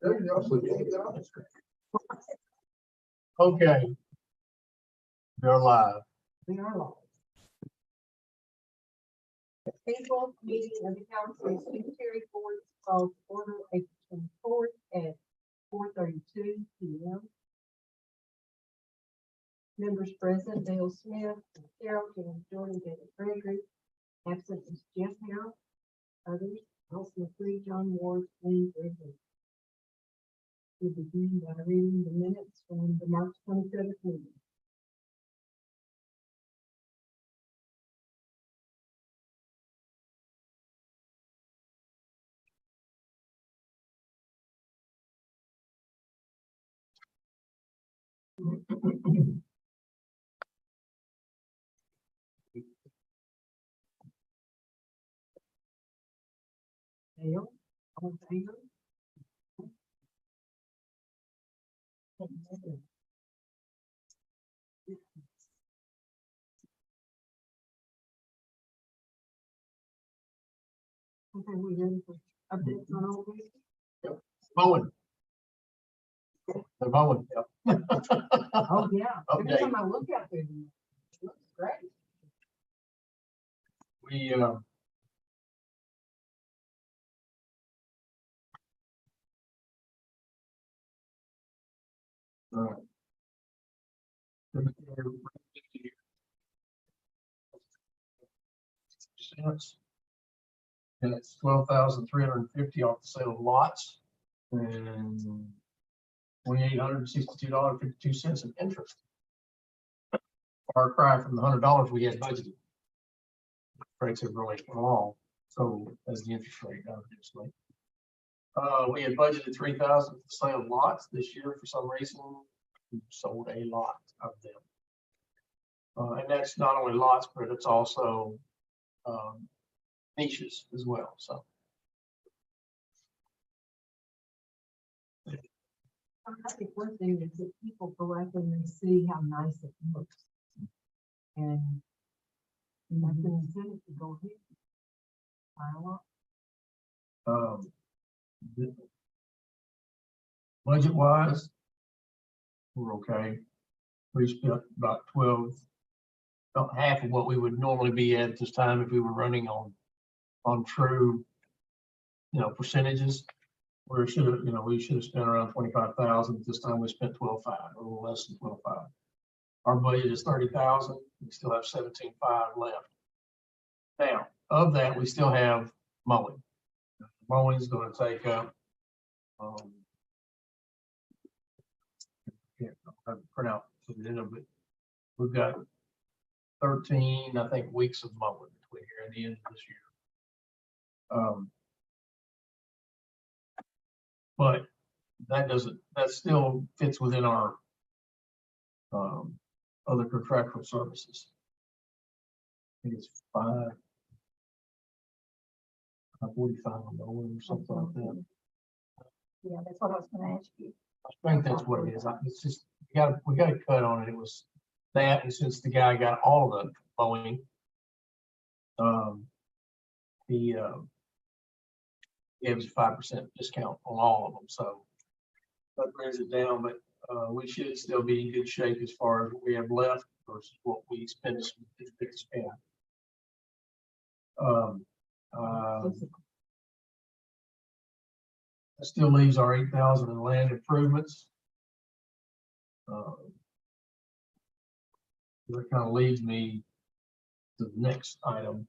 There you go. So you can get on the screen. Okay. They're live. We are live. The April meeting of the council secretary board is called to order April 24th at 4:32 p.m. Members present: Dale Smith, Carol, James Jordan, David Gregory. Absent is Jeff Harrell. Others: Elsie McCree, John Ward, Lynn Gregory. We'll begin by reading the minutes from the March 27th meeting. Dale, all in favor? Okay, we ready for updates on all these? Mowing. They're mowing. Oh, yeah. Every Update. time I look out there, it looks great. We, and it's 12,350 off the sale of lots and $2,862.52 in interest. Far cry from the $100 we had budgeted. Rates have really come along, so as the interest rate obviously. We had budgeted 3,000 for the sale of lots this year. For some reason, we sold a lot of them. And that's not only lots, but it's also niches as well. So I think one thing is that people go out there and they see how nice it looks. And that's an incentive to go ahead. Buy a lot. Budget wise, we're okay. We spent about 12, about half of what we would normally be at this time if we were running on true, percentages. Where should have, we should have spent around 25,000. This time we spent 12.5, a little less than 12.5. Our budget is 30,000. We still have 17.5 left. Now, of that, we still have mowing. Mowing is going to take up. Can't print out the end of it. We've got 13, I think, weeks of mowing between here and the end of this year. But that still fits within our other contractual services. I think it's 45 on mowing or something like that. Yeah, that's what I was gonna ask you. I think that's what it is. It's just, we got a cut on it. It was that, and since the guy got all of the mowing, he gave us a 5% discount on all of them. So that brings it down, but we should still be in good shape as far as what we have left versus what we spend. That still leaves our 8,000 in land improvements. That kind of leads me to the next item.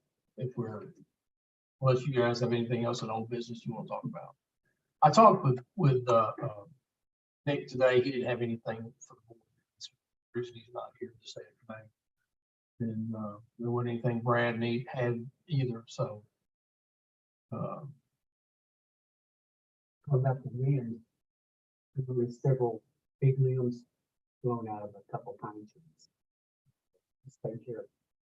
Unless you guys have anything else in old business you want to talk about. I talked with Nick today. He didn't have anything for the board. He's not here this afternoon. And there wasn't anything Brad had either. So Going back to the wind, there were several big limbs blown out of a couple pine trees. Just take care of,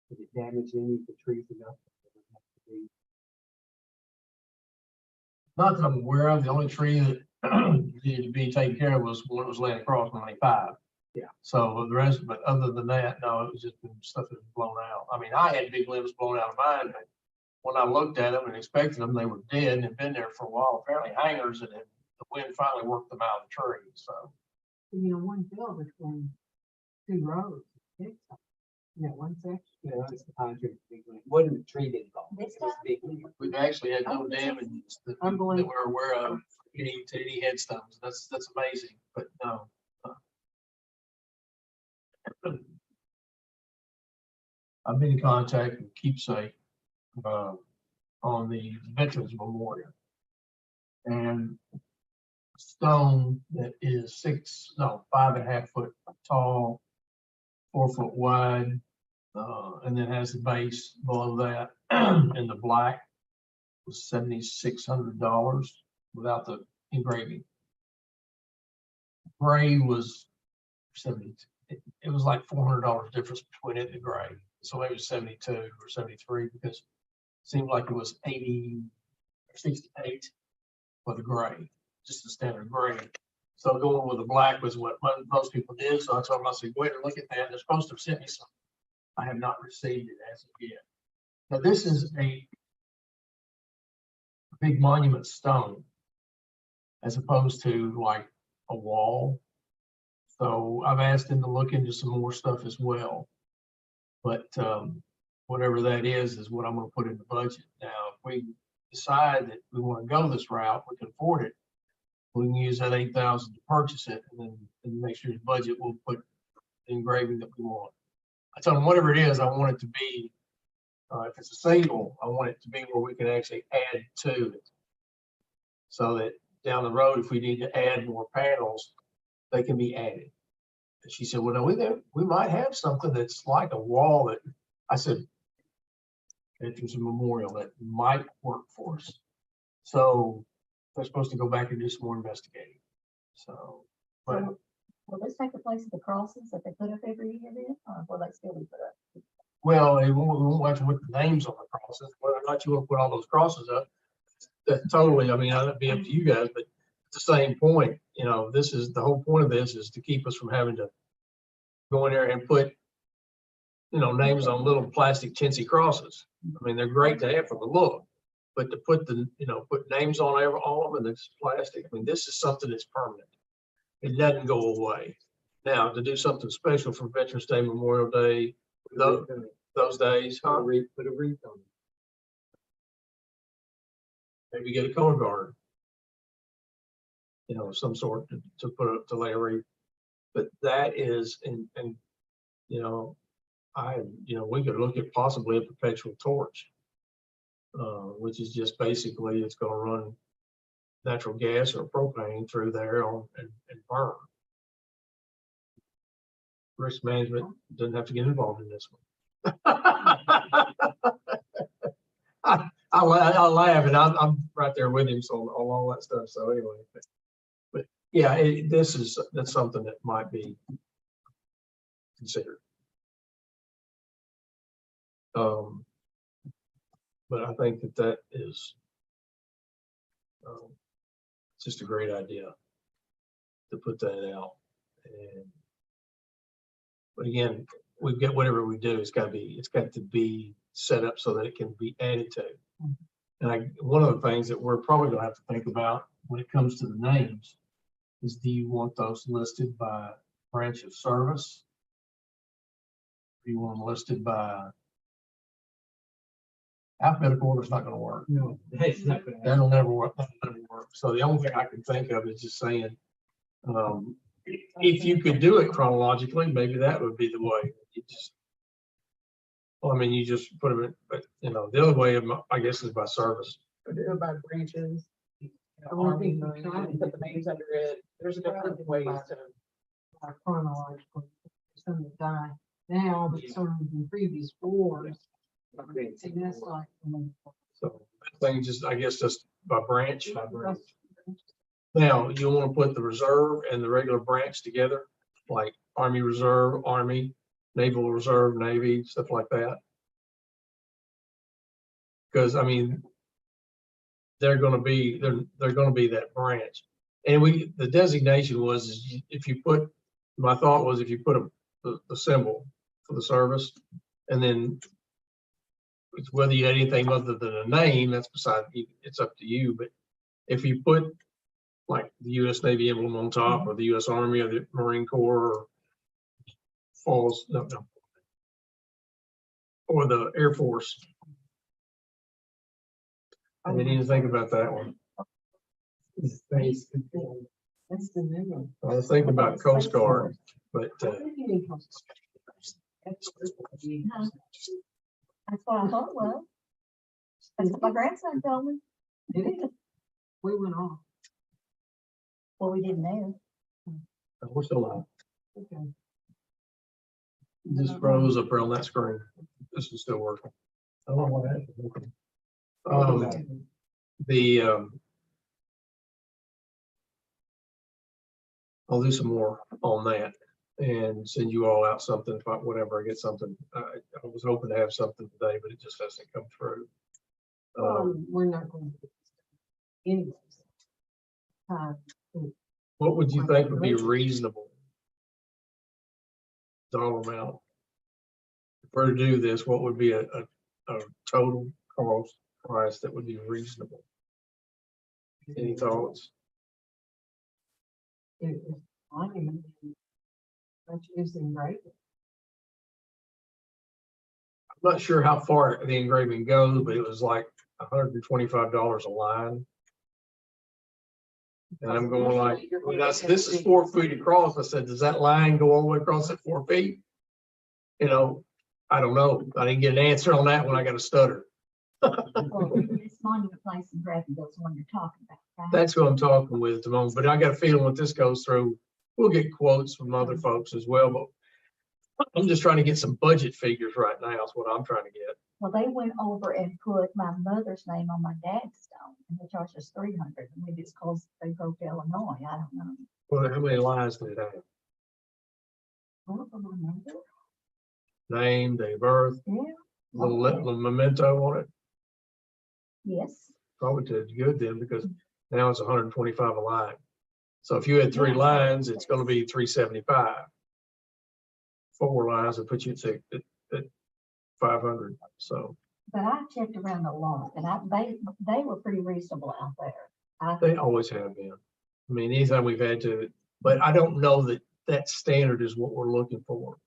did it damage any of the trees enough? not that I'm aware of. The only tree that needed to be taken care of was one that was laying across 95. Yeah. So the rest, but other than that, no, it was just stuff that was blown out. I mean, I had big limbs blown out of mine, but when I looked at them and inspected them, they were dead and had been there for a while. Apparently hangers that had the wind finally worked them out of the tree, so. You know, one bill between two roads. It's, you know, one section. You know, it's the pine tree. Big League. Wasn't a tree didn't fall. This It was time? big leaf. We've actually had Oh, no this is damages that unbelievable. we're aware of, any headstones. That's amazing, but no. I've been in contact with Keepsake, on the Veterans Memorial. And stone that is 5.5 foot tall, 4 foot wide, and then has the base below that, and the black was $7,600 without the engraving. Gray was 70. It was like $400 difference between it and the gray. So maybe it was 72 or 73 because it seemed like it was 80 or 68 for the gray, just the standard gray. So going with the black was what most people did. So I told them, I said, wait, look at that. They're supposed to have sent me some. I have not received it as of yet. Now this is a big monument stone as opposed to like a wall. So I've asked him to look into some more stuff as well. But whatever that is what I'm going to put in the budget. Now, if we decide that we want to go this route, we can afford it. We can use that 8,000 to purchase it, and then next year's budget we'll put the engraving that we want. I told him whatever it is, I want it to be. If it's a single, I want it to be where we can actually add to it, so that down the road, if we need to add more panels, they can be added. And she said, well, no, we might have something that's like a wall that, I said, Veterans Memorial, that might work for us. So they're supposed to go back and do some more investigating. So, but So, will this take the place of the crosses that they put up every year then, or will they still be put up? well, we won't have to put the names on the crosses, whether or not you want to put all those crosses up. That's totally, I mean, that'd be up to you guys, but at the same point, you know, this is the whole point of this is to keep us from having to go in there and put, you know, names on little plastic chintzy crosses. I mean, they're great to have for the look, but to put put names on all of them, and it's plastic. I mean, this is something that's permanent. It doesn't go away. Now, to do something special for Veterans Day, Memorial Day, those days, Put a huh? wreath on it. Maybe get a color guard, you know, of some sort to put up to lay a wreath. But that is, and you know, we could look at possibly a perpetual torch, which is just basically it's going to run natural gas or propane through there and burn. Risk management doesn't have to get involved in this one. I laugh, and I'm right there with him, so on all that stuff. So anyway, but yeah, that's something that might be considered. But I think that is just a great idea to put that out. But again, we've got whatever we do, it's got to be set up so that it can be added to. And one of the things that we're probably going to have to think about when it comes to the names is, do you want those listed by branch of service? Do you want them listed by alphabetical order? Is not going to work. No, it's not gonna happen. That'll never work. That'll never work. So the only thing I can think of is just saying, if you could do it chronologically, maybe that would be the way. Well, I mean, you just put them in, but you know, the other way, I guess, is by service. Or do it by branches. You know, I won't Army, be Marine, trying. put the names under it. There's different ways to. Chronological, some that die now, but some in previous wars. And that's like. So thing just, I guess, just by branch. That's- Now, you want to put the reserve and the regular branch together, like Army Reserve, Army, Naval Reserve, Navy, stuff like that. Because I mean, they're going to be that branch. And the designation was, is if you put, my thought was if you put the symbol for the service, and then it's whether you had anything other than a name, that's beside you, it's up to you. But if you put like the US Navy emblem on top, or the US Army, or the Marine Corps, or falls, no, or the Air Force. I didn't even think about that one. Space control. That's the new one. I was thinking about Coast Guard, but I think you need to- That's what I thought it was. That's what my grandson told me. Did it? We went off. Well, we didn't know. we're still on. Okay. Just froze up around that screen. This is still working. I don't know what happened. I'll do some more on that and send you all out something about whenever I get something. I was hoping to have something today, but it just hasn't come through. We're not going to. Anyways. What would you think would be reasonable dollar amount? If we're to do this, what would be a total cost price that would be reasonable? Any thoughts? It's fine. That's using right. I'm not sure how far the engraving goes, but it was like $125 a line. And I'm going like, this is 4 feet across. I said, does that line go all the way across at 4 feet? You know, I don't know. I didn't get an answer on that when I got a stutter. Well, this monument place in Graftonville's the one you're talking about, right? That's who I'm talking with at the moment, but I got a feeling when this goes through, we'll get quotes from other folks as well, but I'm just trying to get some budget figures right now is what I'm trying to get. Well, they went over and put my mother's name on my dad's stone, and they charged us $300. Maybe it's because they broke Illinois. I don't know. Well, how many lines did it have? What was my mother? Name, date of birth, Yeah. little memento on it. Yes. Probably did good then because now it's 125 a line. So if you had 3 Yeah. lines, it's going to be 375. 4 lines will put you at 500. So But I checked around a lot, and they were pretty reasonable out there. they always have been. I mean, anytime we've had to, but I don't know that that standard is what we're looking for.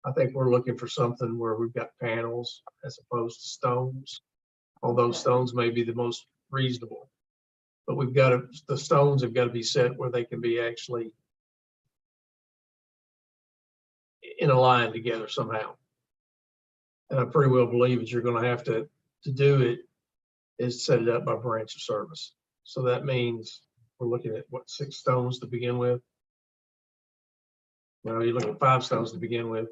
I think we're looking for something where we've got panels as opposed to stones. Although stones may be the most reasonable, but the stones have got to be set where they can be actually in a line together somehow. And I pretty well believe that you're going to have to do it is set it up by branch of service. So that means we're looking at what, 6 stones to begin with. Well, you look at 5 stones to begin with.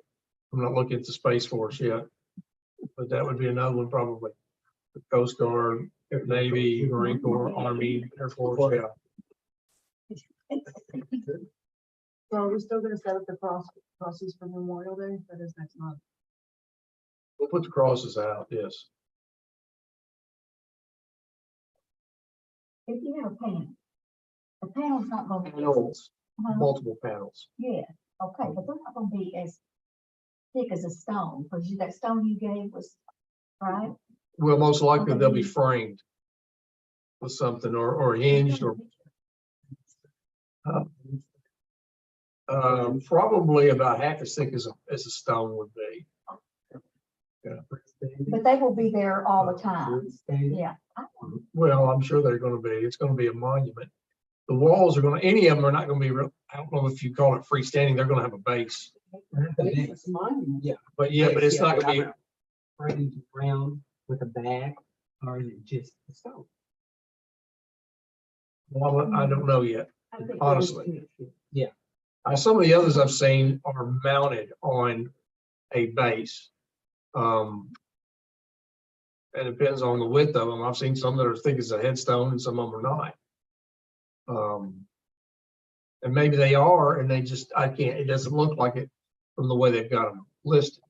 I'm not looking at the Space Force yet, but that would be another one probably. The Coast Guard, Navy, Marine Corps, Army, Air Force, yeah. So are we still gonna set up the crosses for Memorial Day? That is next month. We'll put the crosses out, yes. If you have a panel, the panel's not going to be. Panels, Uh-huh. multiple panels. Yeah, okay, but they're not gonna be as thick as a stone, because that stone you gave was, right? Well, most likely they'll be framed with something or hinged or probably about half as thick as a stone would be. Yeah. But they will be there all the time, yeah. Well, I'm sure they're going to be. It's going to be a monument. The walls are going to, any of them are not going to be real. I don't know if you call it freestanding. They're going to have a base. It's mine. Yeah. But it's not going to be. Framed round with a bag, or is it just a stone? Well, I don't know yet, honestly. Yeah. Some of the others I've seen are mounted on a base. And it depends on the width of them. I've seen some that are as thick as a headstone and some of them are not. And maybe they are, and it doesn't look like it from the way they've got them listed.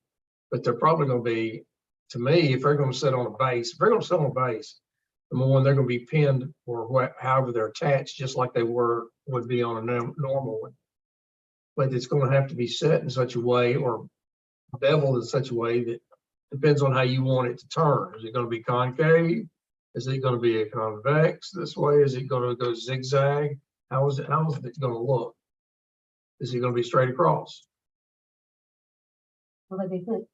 But they're probably going to be, to me, if they're going to sit on a base, number one, they're going to be pinned or however they're attached, just like they would be on a normal one. But it's going to have to be set in such a way or beveled in such a way that depends on how you want it to turn. Is it going to be concave? Is it going to be a convex this way? Is it going to go zigzag? how is it gonna look? Is it gonna be straight across? Will they be put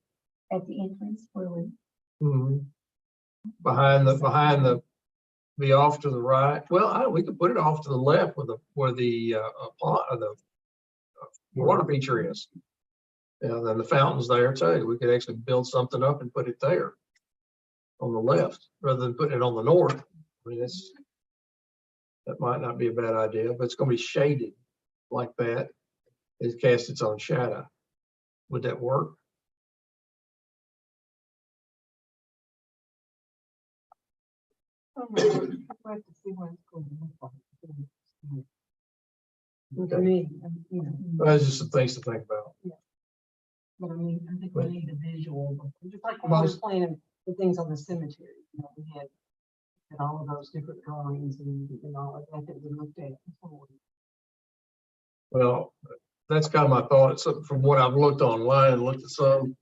at the entrance where we? Mhm. Behind be off to the right. Well, we could put it off to the left where the water feature is. And then the fountain's there too. We could actually build something up and put it there on the left rather than putting it on the north. I mean, that might not be a bad idea, but it's gonna be shaded like that. It casts its own shadow. Would that work? I have to see what it's going to look like. To me, you know, Those are just some things to think about. but I mean, I think we need a visual, just like when Well, I was planning the things on the cemetery, you know, we had all of those different drawings and all of that that we looked at before. Well, that's kind of my thought. So from what I've looked online and looked at some,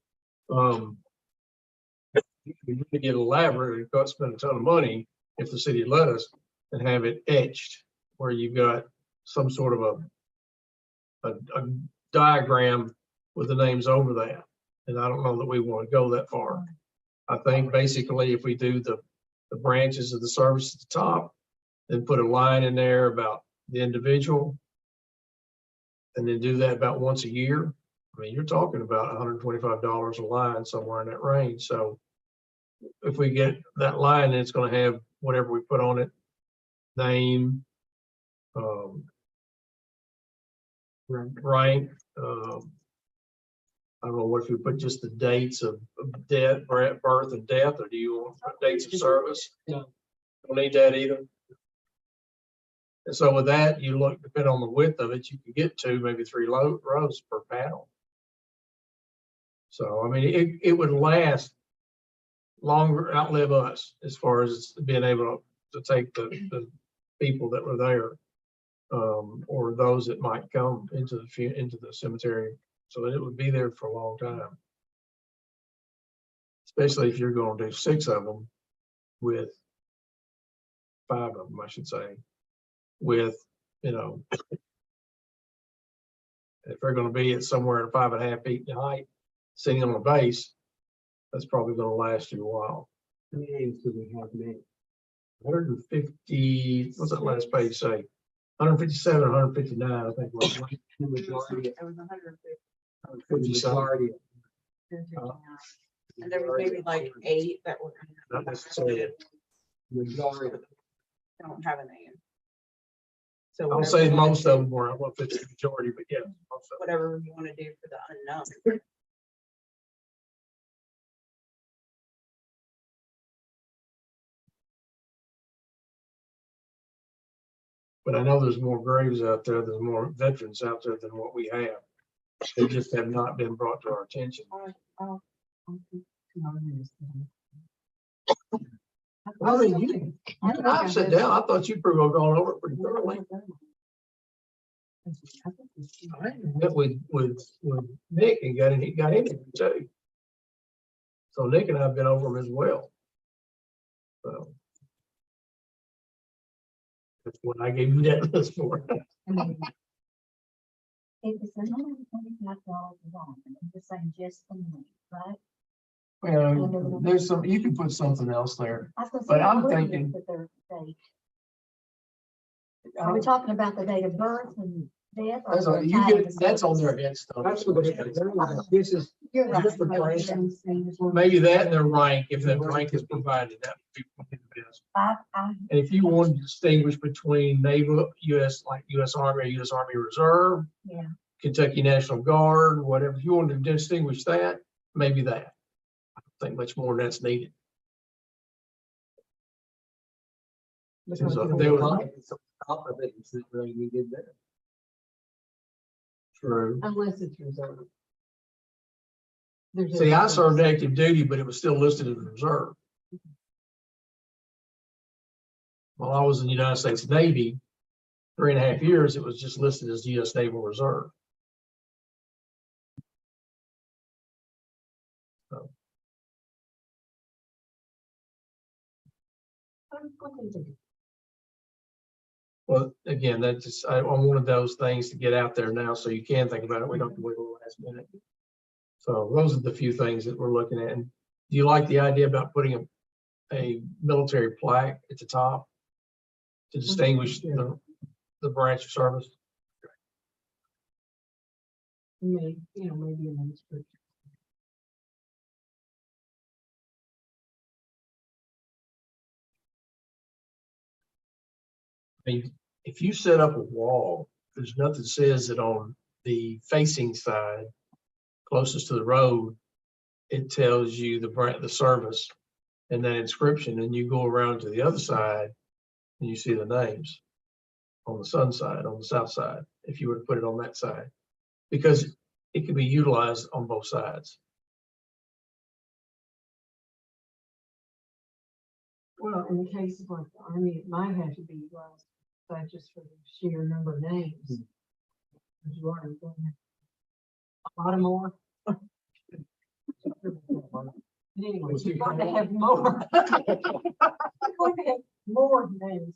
you could really get elaborate and could spend a ton of money if the city let us and have it etched where you've got some sort of a diagram with the names over that. And I don't know that we want to go that far. I think basically if we do the branches of the service at the top, then put a line in there about the individual, and then do that about once a year. I mean, you're talking about $125 a line, somewhere in that range. So if we get that line, it's going to have whatever we put on it, name, rank. I don't know, what if we put just the dates of death, birth and death, or do you want to put dates of service? No. Don't need that either. And so with that, you look, depending on the width of it, you can get to maybe 3 rows per panel. So, I mean, it would last longer, outlive us as far as being able to take the people that were there, or those that might come into the cemetery, so that it would be there for a long time. Especially if you're going to do 6 of them with 5 of them, I should say, with, you know, if they're going to be at somewhere at 5.5 feet in height, sitting on a base, that's probably going to last you a while. How many names do we have made? 150, what's that last page say? 157 or 159, I think. Was The majority, It was 150. the majority. And there was maybe like 8 that were. not necessarily. Majority. Don't have a name. So I'll say most of them were, I won't say the majority, but yeah, most of them. whatever you want to do for the unknown. But I know there's more graves out there, there's more veterans out there than what we have. They just have not been brought to our attention. I've sat down, I thought you'd probably gone over it pretty thoroughly. I met with Nick and he got into it too. So Nick and I have been over them as well. So. That's what I gave you that list for. If it's $125 long, and I'm just saying just the name, right? Well, there's some, you can put something else there. I was gonna say, But I'm where is it thinking- that they're date? Are we talking about the date of birth and death? or That's the on, you time get, of the that's on service? their headstone. That's what it is. This is, You're right. just for price. Maybe that and their rank, if that rank is provided, that would be the best. I, And if you want to distinguish between naval, US, like US Army or US Army Reserve, yeah, Kentucky National Guard, whatever, if you want to distinguish that, maybe that. I don't think much more than that's needed. because So they they were would- like, it's on top of it, it's not really needed there. True. Unless it's reserved. There's See, I a- served active duty, but it was still listed as reserve. While I was in the United States Navy, 3.5 years, it was just listed as US Naval Reserve. Well, again, that's just, I'm one of those things to get out there now, so you can think about it. We don't have to wait till the last minute. So those are the few things that we're looking at. And do you like the idea about putting a military plaque at the top to distinguish the branch of service? Maybe, maybe in the description. I mean, if you set up a wall, there's nothing says that on the facing side, closest to the road, it tells you the service and that inscription, and you go around to the other side and you see the names on the sun side, on the south side, if you were to put it on that side, because it can be utilized on both sides. Well, in cases like the Army, it might have to be utilized, but just for the sheer number of names. As you are, a lot of more. But anyway, you're going to have more. You're going to have more names.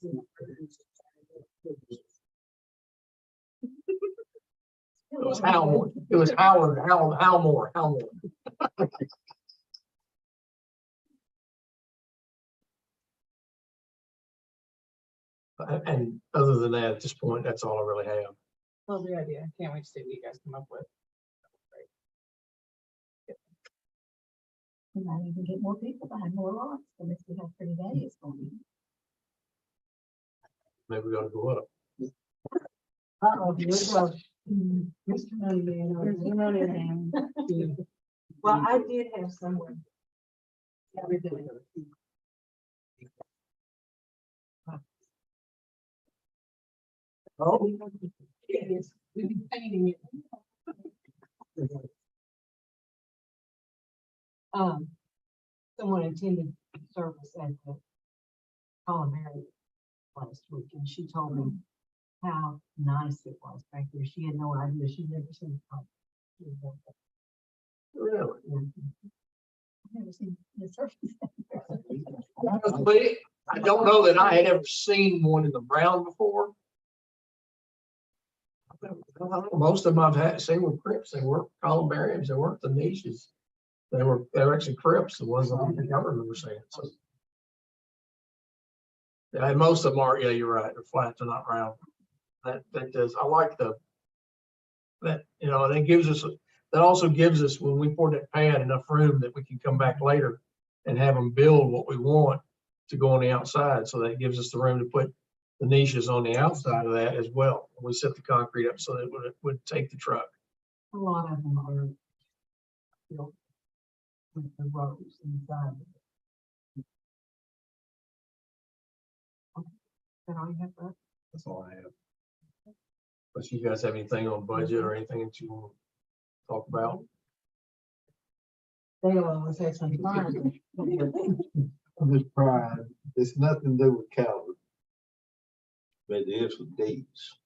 It was Howard. It was Howmore. And other than that, at this point, that's all I really have. Love the idea. Can't wait to see what you guys come up with. We might even get more people to have more lots, and if we have pretty days going to be. Maybe we gotta go up. Uh-oh, here it goes. Mr. Moneyman. There's the Moneyman. Well, I did have someone. Everything. Oh. Yes, we've been painting it. Someone attended service at the Column last week, and she told me how nice it was back there. She had no idea. She'd never seen it. Really? I've never seen the surface. Honestly, I don't know that I had ever seen one in the brown before. Most of them I've seen were Crips. They weren't columbariums. They weren't the niches. They were actually Crips, the ones that I think I remember seeing. So, yeah, and most of them are. Yeah, you're right. They're flat. They're not round. That does. I like that. And it gives us. That also gives us, when we pour that pad, enough room that we can come back later and have them build what we want to go on the outside. So that gives us the room to put the niches on the outside of that as well. We set the concrete up so that it would take the truck. A lot of them are built with the rows inside. Can I have that? That's all I have. But you guys have anything on budget or anything that you want to talk about? They always have some fun. I'm just pride. It's nothing to do with Calvert. But it is with dates.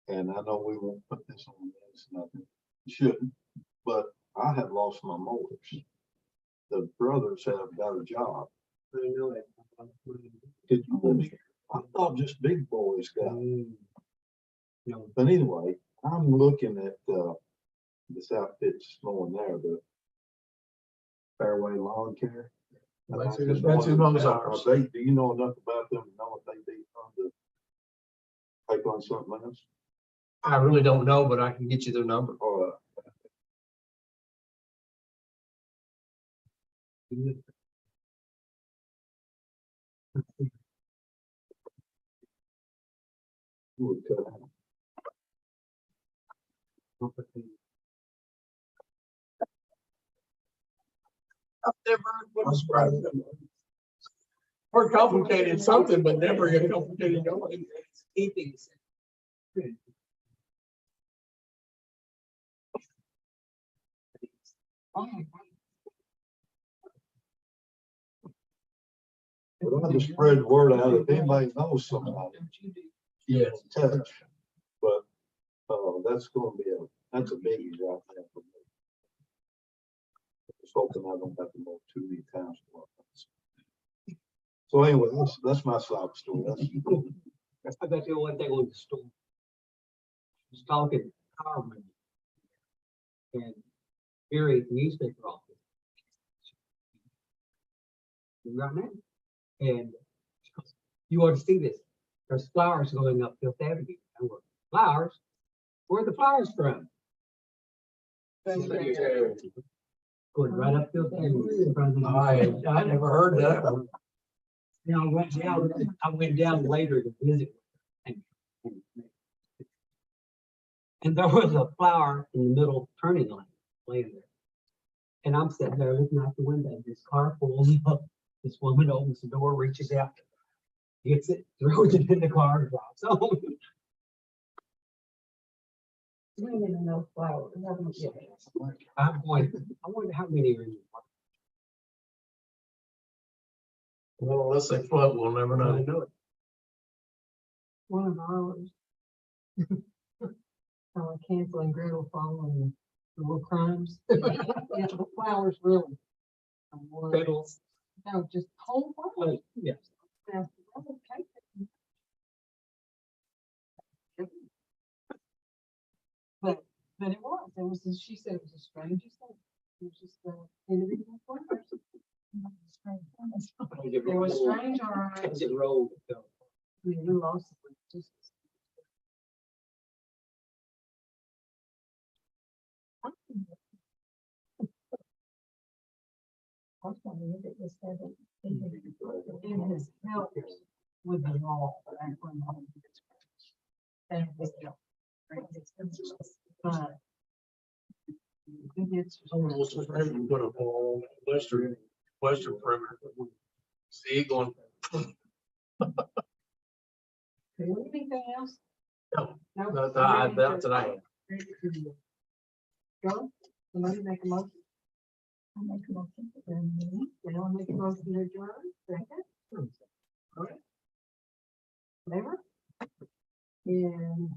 And I know we won't put this on this, nothing, shouldn't, but I have lost my mowers. The brothers have got a job. Did you- I thought just big boys got it. But anyway, I'm looking at, this outfit's mowing there, the Fairway Lawn Care. And That's I who just mows wondered, ours. do you know enough about them to know if they'd be fun to take on something else? I really don't know, but I can get you their number. Or, you would cut out. I've never been surprised. More complicated something, but never get complicated going. But I just spread the word out if anybody knows somebody. Yes. Touch. But, that's gonna be that's a biggie right there for me. Just hoping I don't have to mow too many times. So anyway, that's my sob story. I bet you one thing on the store. Was talking power money. And Gary at the newspaper office. Right now. And she goes, you ought to see this. There's flowers going up Fifth Avenue. And we're, flowers? Where are the flowers from? Going right up Fifth Avenue. in front of the I never heard that one. Now, I went down later to visit. And there was a flower in the middle turning lane laying there. And I'm sitting there looking out the window, and this car pulls up. This woman opens the door, reaches out, gets it, throws it in the car, and drives home. We need to know flowers. I'm going, I wonder how many are in the park. Well, unless they float, we'll never I know. know it. One of ours. Canceling Gretel following the war crimes. Yeah, the flowers really. Petals. No, just whole flowers. Yes. Yeah, that's okay. But it was, she said it was the strangest thing. It was just individual flowers. They were strange, all right. As it rolled. I mean, we lost it. Just. It has helped with the law. And with the. But. It's. Almost was ready to put a ball on western perimeter. See, going, Anything else? No. No. that's what I have. Go, somebody make a motion. I make a motion. Now I'll make a motion to adjourn, second. All right. Favor? And